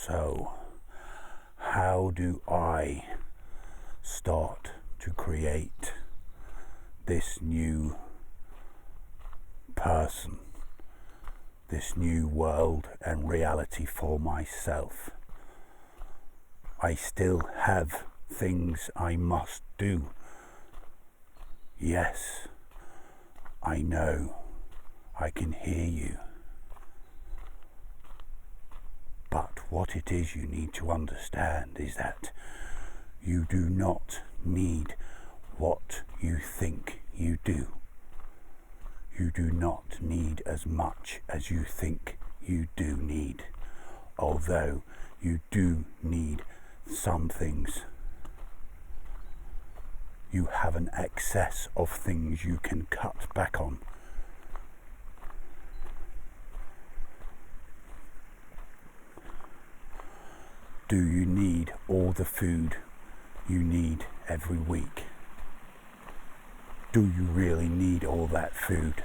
So, how do I start to create this new person, this new world and reality for myself? I still have things I must do. Yes, I know, I can hear you. But what it is you need to understand is that you do not need what you think you do. You do not need as much as you think you do need, although you do need some things. You have an excess of things you can cut back on. Do you need all the food you need every week? Do you really need all that food?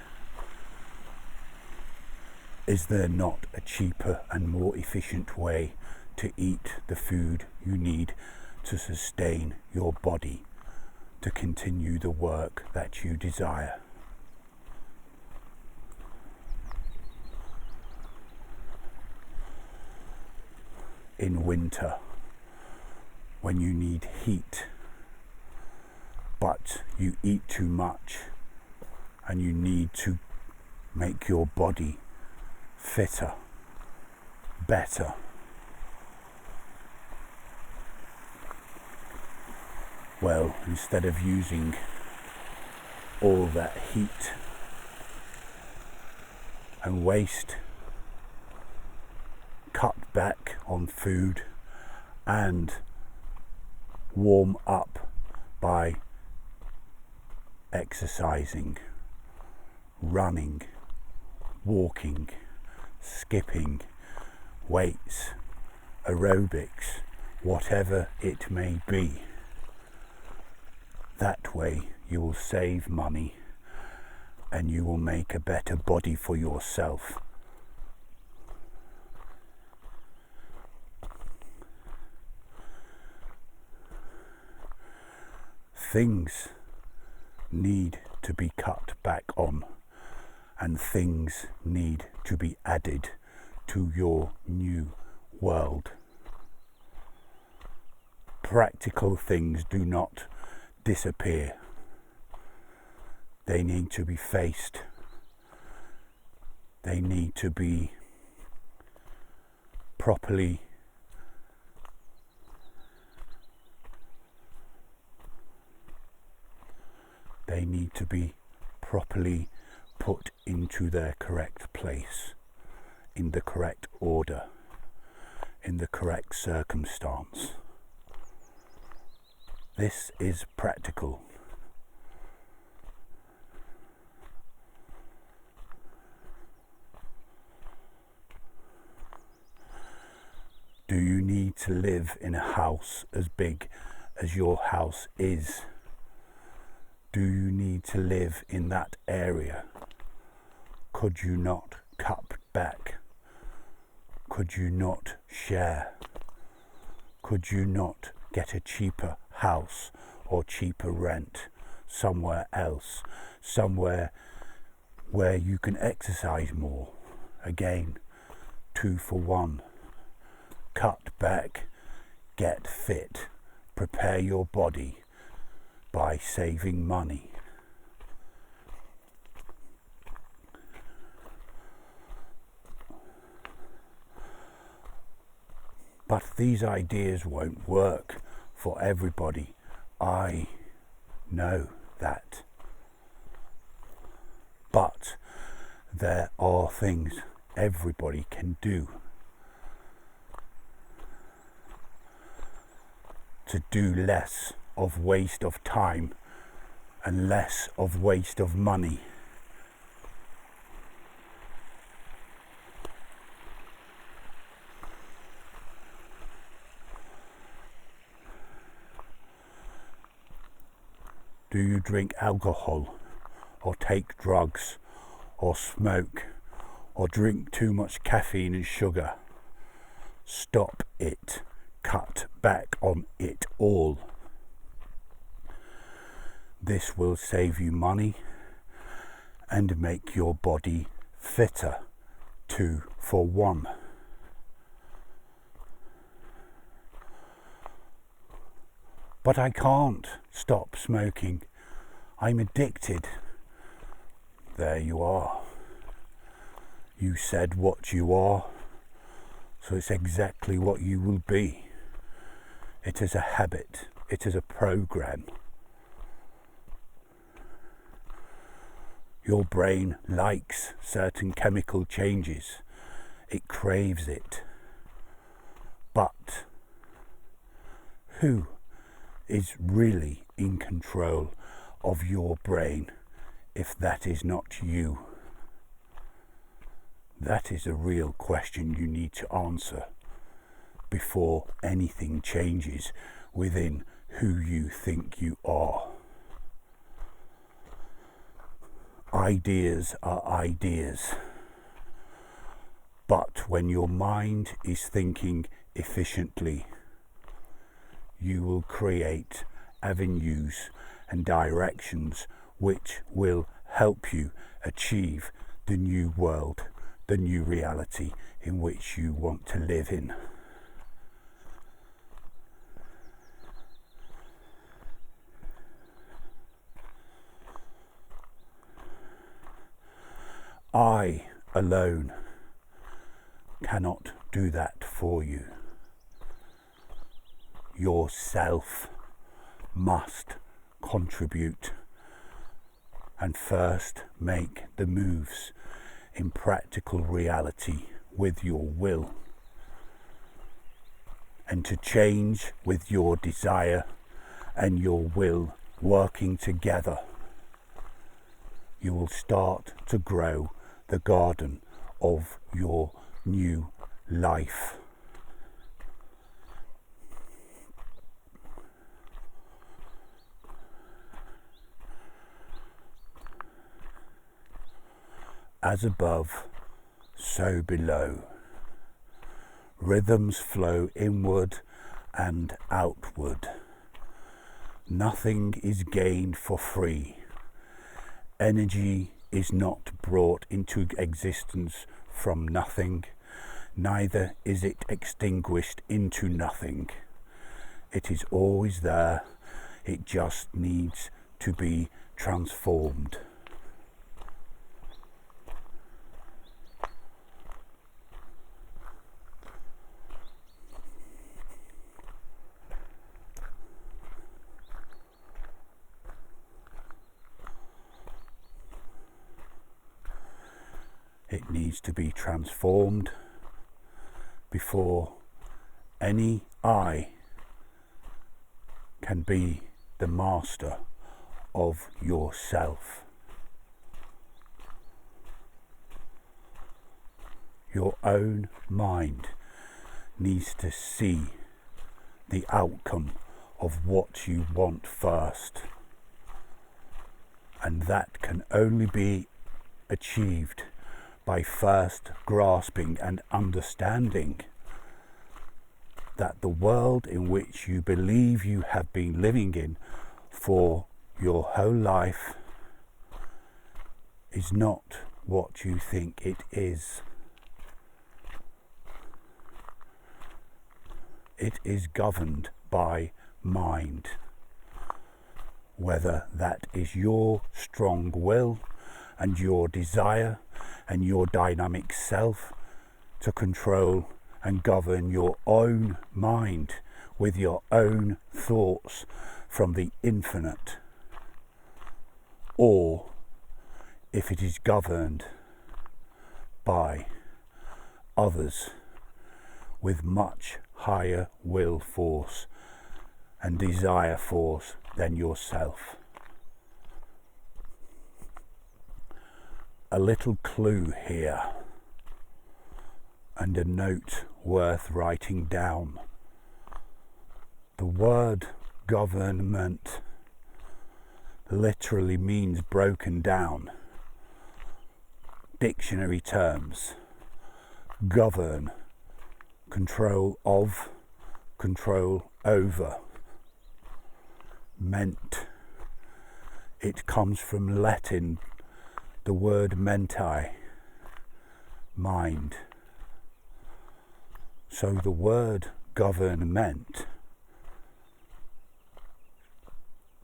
Is there not a cheaper and more efficient way to eat the food you need to sustain your body, to continue the work that you desire? In winter, when you need heat, but you eat too much and you need to make your body fitter, better, well, instead of using all that heat and waste, cut back on food and warm up by exercising, running, walking, skipping, weights, aerobics, whatever it may be. That way you will save money and you will make a better body for yourself. Things need to be cut back on, and things need to be added to your new world. Practical things do not disappear. They need to be faced. They need to be properly put into their correct place, in the correct order, in the correct circumstance. This is practical. Do you need to live in a house as big as your house is? Do you need to live in that area? Could you not cut back? Could you not share? Could you not get a cheaper house or cheaper rent somewhere else? Somewhere where you can exercise more? Again, 2 for 1. Cut back, get fit, prepare your body by saving money. But these ideas won't work for everybody. I know that. But there are things everybody can do to do less of waste of time and less of waste of money. Do you drink alcohol or take drugs or smoke or drink too much caffeine and sugar? Stop it, cut back on it all. This will save you money and make your body fitter, 2 for 1. But I can't stop smoking. I'm addicted. There you are. You said what you are, so it's exactly what you will be. It is a habit. It is a program. Your brain likes certain chemical changes. It craves it. But who is really in control of your brain if that is not you? That is a real question you need to answer before anything changes within who you think you are. Ideas are ideas, but when your mind is thinking efficiently, you will create avenues and directions which will help you achieve the new world, the new reality in which you want to live in. I alone cannot do that for you. Yourself must contribute and first make the moves in practical reality with your will, and to change with your desire and your will working together, you will start to grow the garden of your new life. As above, so below. Rhythms flow inward and outward. Nothing is gained for free. Energy is not brought into existence from nothing, neither is it extinguished into nothing. It is always there, it just needs to be transformed. It needs to be transformed before any I can be the master of yourself. Your own mind needs to see the outcome of what you want first, and that can only be achieved by first grasping and understanding that the world in which you believe you have been living in for your whole life is not what you think it is. It is governed by mind, whether that is your strong will and your desire and your dynamic self to control and govern your own mind with your own thoughts from the infinite, or if it is governed by others with much higher will force and desire force than yourself. A little clue here, and a note worth writing down. The word government literally means broken down. Dictionary terms: govern, control of, control over. Ment. It comes from Latin, the word menti, mind. So the word government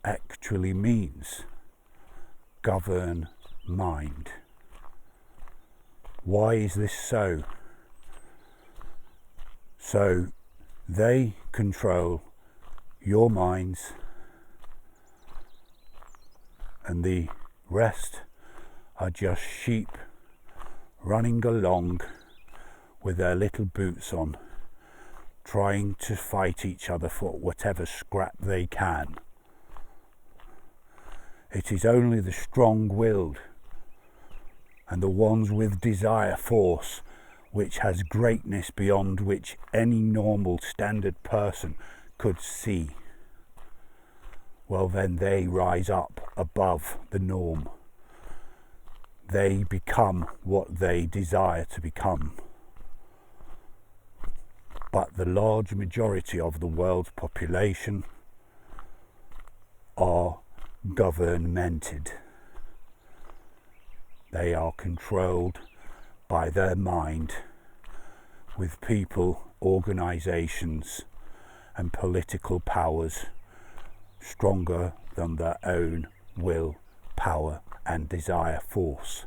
actually means govern mind. Why is this so? So they control your minds, and the rest are just sheep running along with their little boots on, trying to fight each other for whatever scrap they can. It is only the strong-willed and the ones with desire force, which has greatness beyond which any normal standard person could see. Well, then they rise up above the norm. They become what they desire to become. But the large majority of the world's population are governmented. They are controlled by their mind, with people, organisations and political powers stronger than their own will, power and desire force.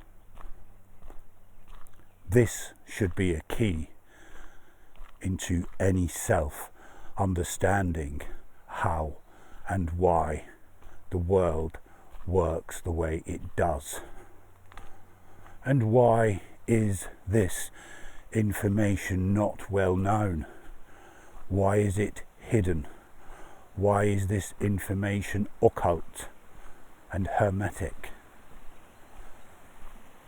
This should be a key into any self-understanding how and why the world works the way it does. And why is this information not well known? Why is it hidden? Why is this information occult and hermetic?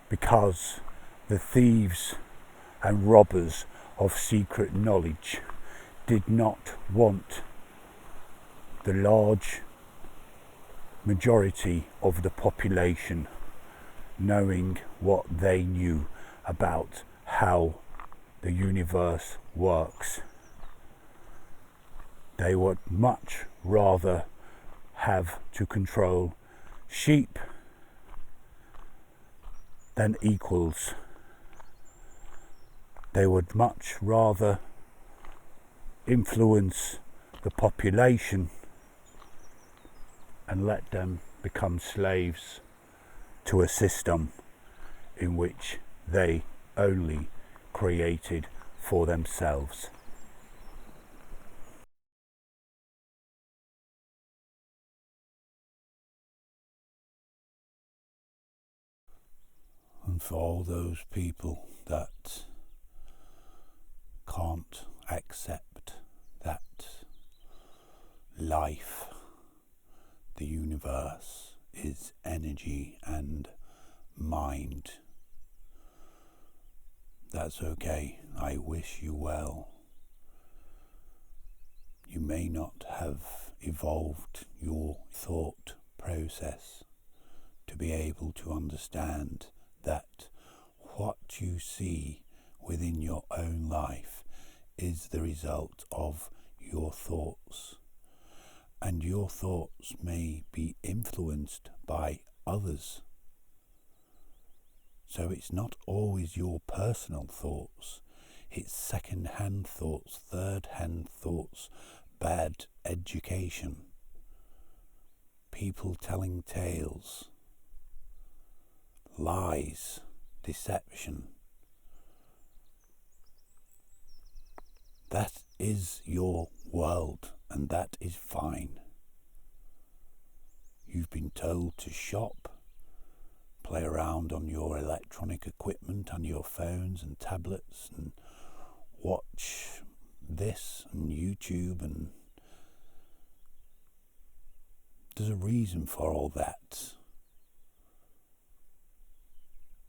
Because the thieves and robbers of secret knowledge did not want the large majority of the population knowing what they knew about how the universe works. They would much rather have to control sheep than equals. They would much rather influence the population and let them become slaves to a system in which they only created for themselves. And for all those people that can't accept that life, the universe, is energy and mind, that's okay. I wish you well. You may not have evolved your thought process to be able to understand that what you see within your own life is the result of your thoughts, and your thoughts may be influenced by others. So it's not always your personal thoughts, it's second-hand thoughts, third-hand thoughts, bad education, people telling tales, lies, deception. That is your world, and that is fine. You've been told to shop, play around on your electronic equipment, on your phones and tablets, and watch this and YouTube, and there's a reason for all that.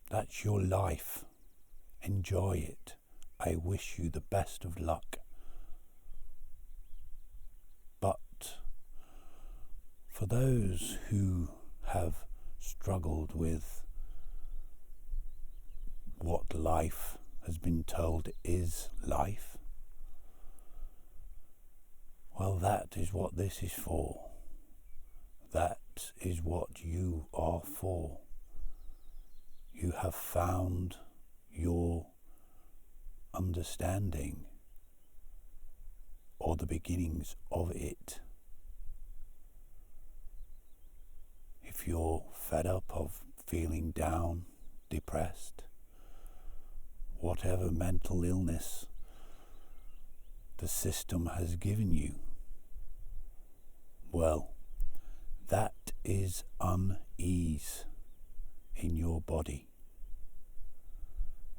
That's your life. Enjoy it. I wish you the best of luck. But for those who have struggled with what life has been told is life, Well, that is what this is for. That is what you are for. You have found your understanding, or the beginnings of it. If you're fed up of feeling down, depressed, whatever mental illness the system has given you, well, that is unease in your body.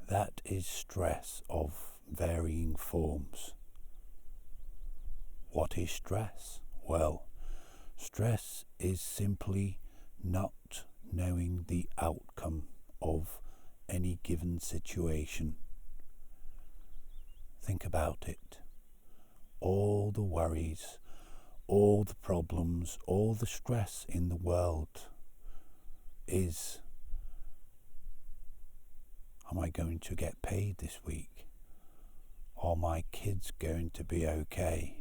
That is stress of varying forms. What is stress? Well, stress is simply not knowing the outcome of any given situation. Think about it. All the worries, all the problems, all the stress in the world is, am I going to get paid this week? Are my kids going to be okay?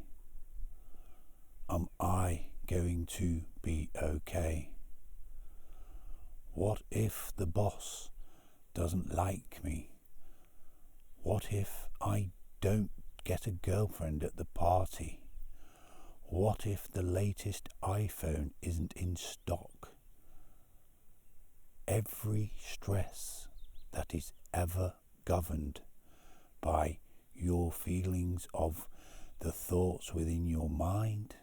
Am I going to be okay? What if the boss doesn't like me? What if I don't get a girlfriend at the party? What if the latest iPhone isn't in stock? Every stress that is ever governed by your feelings of the thoughts within your mind,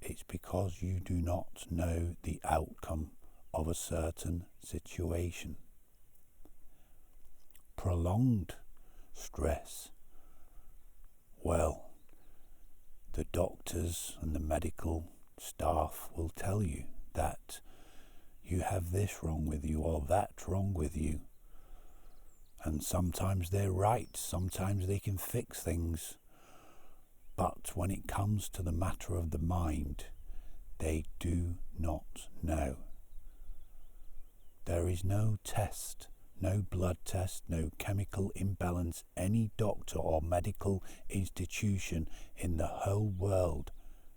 it's because you do not know the outcome of a certain situation. Prolonged stress, well, the doctors and the medical staff will tell you that you have this wrong with you or that wrong with you. And sometimes they're right, sometimes they can fix things. But when it comes to the matter of the mind, they do not know. There is no test, no blood test, no chemical imbalance any doctor or medical institution in the whole world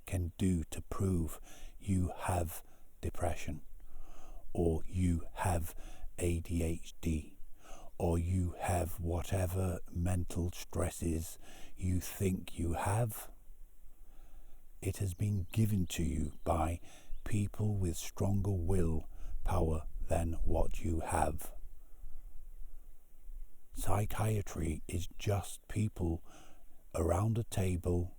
can do to prove you have depression, or you have ADHD, or you have whatever mental stresses you think you have. It has been given to you by people with stronger will power than what you have. Psychiatry is just people around a table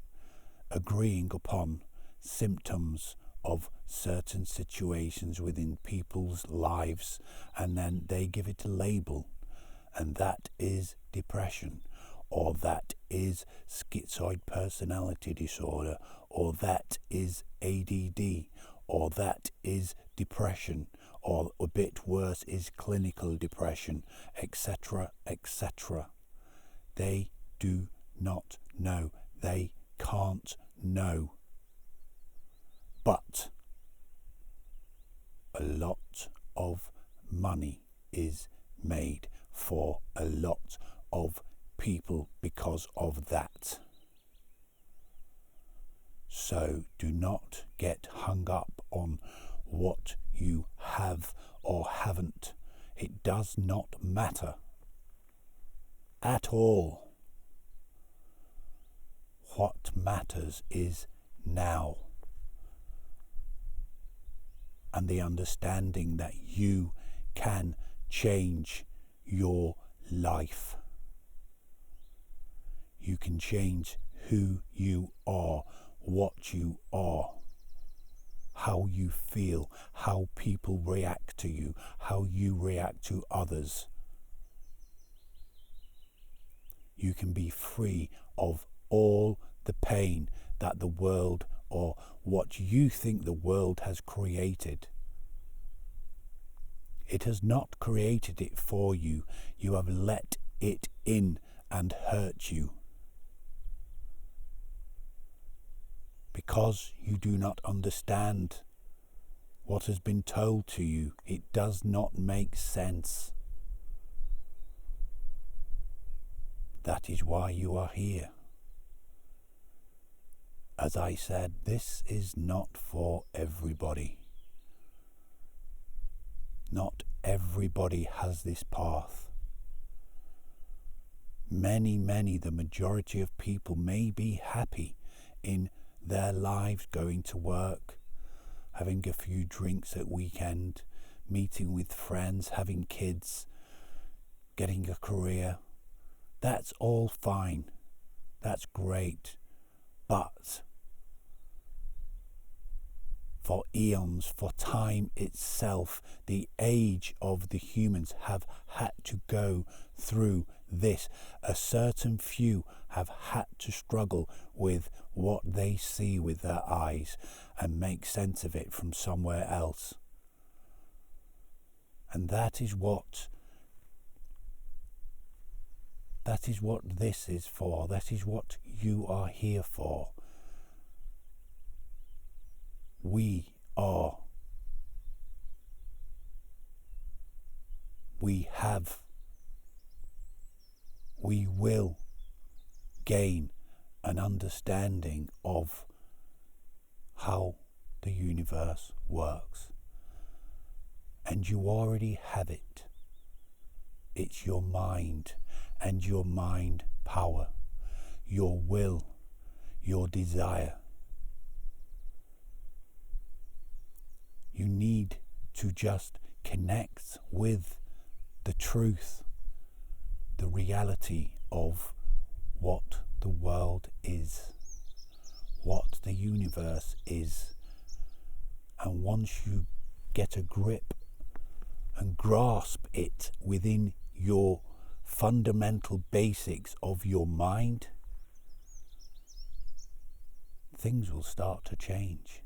agreeing upon symptoms of certain situations within people's lives, and then they give it a label, and that is depression, or that is schizoid personality disorder, or that is ADD, or that is depression, or a bit worse is clinical depression, etc., etc. They do not know. They can't know. But a lot of money is made for a lot of people because of that. So do not get hung up on what you have or haven't. It does not matter at all. What matters is now, and the understanding that you can change your life. You can change who you are, what you are, how you feel, how people react to you, how you react to others. You can be free of all the pain that the world, or what you think the world, has created. It has not created it for you. You have let it in and hurt you. Because you do not understand what has been told to you, it does not make sense. That is why you are here. As I said, this is not for everybody. Not everybody has this path. Many, the majority of people may be happy in their lives, going to work, having a few drinks at weekend, meeting with friends, having kids, getting a career. That's all fine. That's great. But for eons, for time itself, the age of the humans have had to go through this. A certain few have had to struggle with what they see with their eyes and make sense of it from somewhere else. And that is what this is for. That is what you are here for. We will gain an understanding of how the universe works. And you already have it. It's your mind and your mind power, your will, your desire. You need to just connect with the truth, the reality of what the world is, what the universe is. And once you get a grip and grasp it within your fundamental basics of your mind, things will start to change.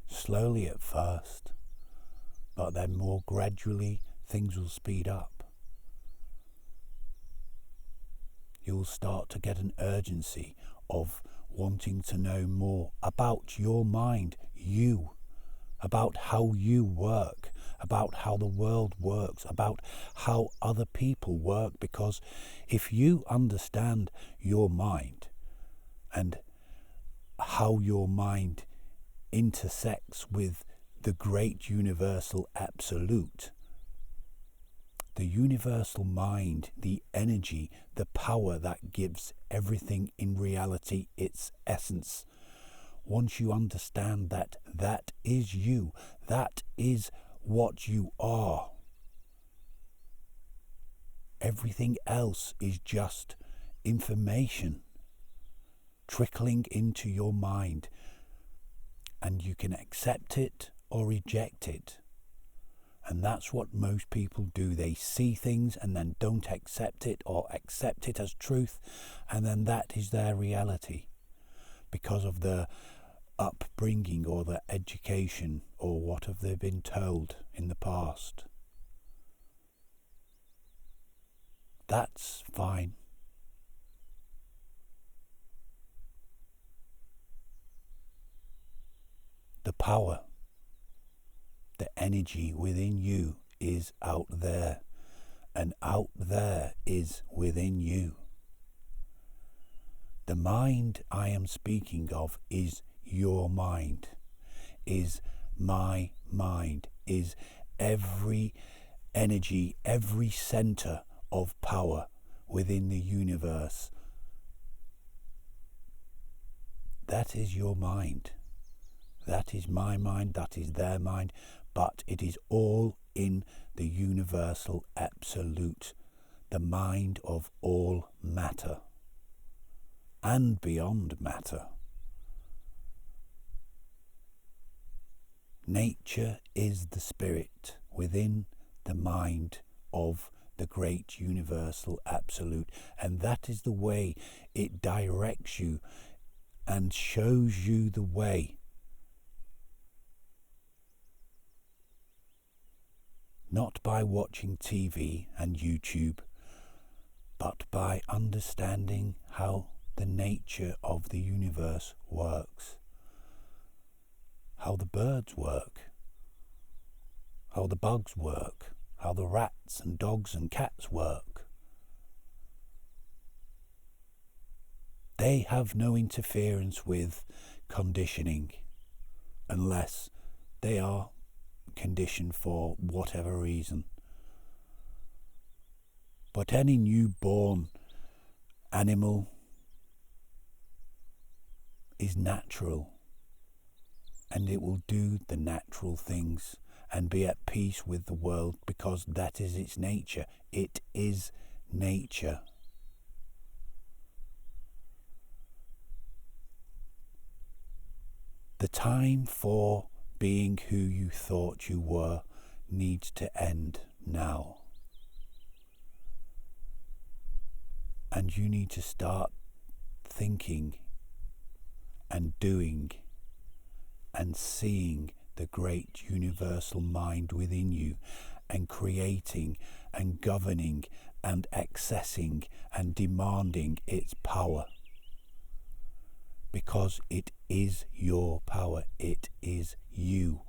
Slowly at first, but then more gradually things will speed up. You'll start to get an urgency of wanting to know more about your mind, you, about how you work, about how the world works, about how other people work, because if you understand your mind and how your mind intersects with the great universal absolute, the universal mind, the energy, the power that gives everything in reality its essence. Once you understand that that is you, that is what you are, everything else is just information trickling into your mind, and you can accept it or reject it. And that's what most people do. They see things and then don't accept it, or accept it as truth, and then that is their reality because of the upbringing or the education or what have they been told in the past. That's fine. The power, the energy within you is out there, and out there is within you. The mind I am speaking of is your mind, is my mind, is every energy, every center of power within the universe. That is your mind. That is my mind, that is their mind, but it is all in the universal absolute, the mind of all matter and beyond matter. Nature is the spirit within the mind of the great universal absolute, and that is the way it directs you and shows you the way. Not by watching TV and YouTube, but by understanding how the nature of the universe works, how the birds work, how the bugs work, how the rats and dogs and cats work. They have no interference with conditioning, unless they are conditioned for whatever reason. But any newborn animal is natural, and it will do the natural things and be at peace with the world, because that is its nature. It is nature. The time for being who you thought you were needs to end now. And you need to start thinking and doing and seeing the great universal mind within you, and creating and governing and accessing and demanding its power. Because it is your power, it is you.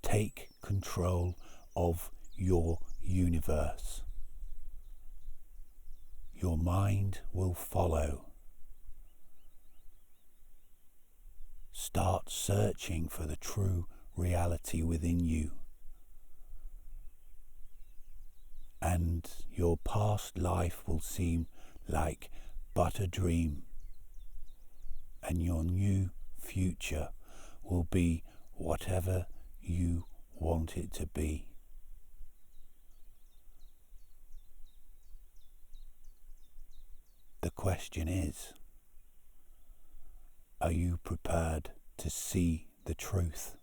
Take control of your universe. Your mind will follow. Start searching for the true reality within you. And your past life will seem like but a dream. And your new future will be whatever you want it to be. The question is, are you prepared to see the truth?